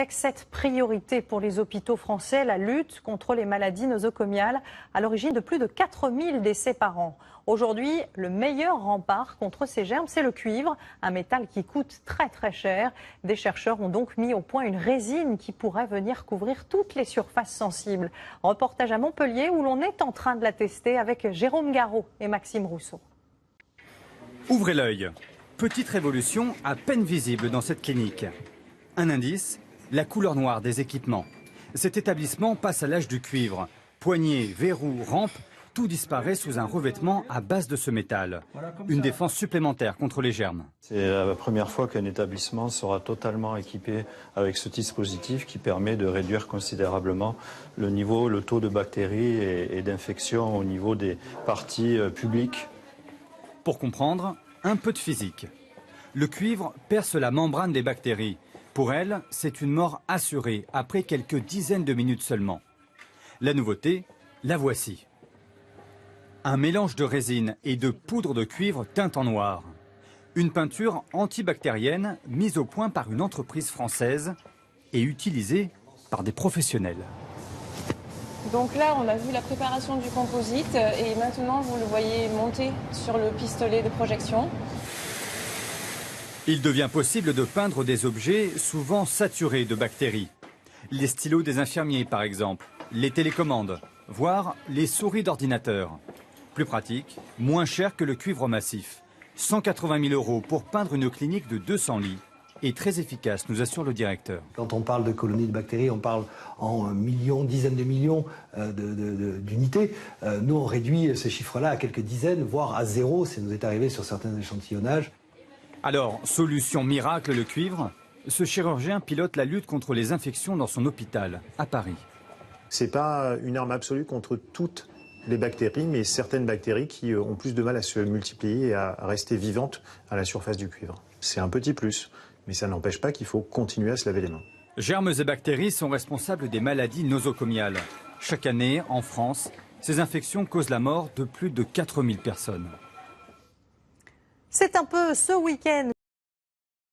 Cette priorité pour les hôpitaux français, la lutte contre les maladies nosocomiales, à l'origine de plus de 4000 décès par an. Aujourd'hui, le meilleur rempart contre ces germes, c'est le cuivre, un métal qui coûte très cher. Des chercheurs ont donc mis au point une résine qui pourrait venir couvrir toutes les surfaces sensibles. Reportage à Montpellier où l'on est en train de la tester avec Jérôme Garot et Maxime Rousseau. Ouvrez l'œil. Petite révolution à peine visible dans cette clinique. Un indice, la couleur noire des équipements. Cet établissement passe à l'âge du cuivre. Poignées, verrous, rampes, tout disparaît sous un revêtement à base de ce métal. Une défense supplémentaire contre les germes. C'est la première fois qu'un établissement sera totalement équipé avec ce dispositif qui permet de réduire considérablement le taux de bactéries et d'infections au niveau des parties publiques. Pour comprendre, un peu de physique. Le cuivre perce la membrane des bactéries. Pour elles, c'est une mort assurée après quelques dizaines de minutes seulement. La nouveauté, la voici. Un mélange de résine et de poudre de cuivre teinte en noir. Une peinture antibactérienne mise au point par une entreprise française et utilisée par des professionnels. Donc là, on a vu la préparation du composite et maintenant, vous le voyez monter sur le pistolet de projection. Il devient possible de peindre des objets souvent saturés de bactéries. Les stylos des infirmiers, par exemple, les télécommandes, voire les souris d'ordinateur. Plus pratique, moins cher que le cuivre massif. 180 000 € pour peindre une clinique de 200 lits. Et très efficace, nous assure le directeur. Quand on parle de colonies de bactéries, on parle en millions, dizaines de millions d'unités. Nous, on réduit ces chiffres-là à quelques dizaines, voire à zéro, ça nous est arrivé sur certains échantillonnages. Alors, solution miracle, le cuivre. Ce chirurgien pilote la lutte contre les infections dans son hôpital, à Paris. Ce n'est pas une arme absolue contre toutes les bactéries, mais certaines bactéries qui ont plus de mal à se multiplier et à rester vivantes à la surface du cuivre. C'est un petit plus, mais ça n'empêche pas qu'il faut continuer à se laver les mains. Germes et bactéries sont responsables des maladies nosocomiales. Chaque année, en France, ces infections causent la mort de plus de 4000 personnes. C'est un peu ce week-end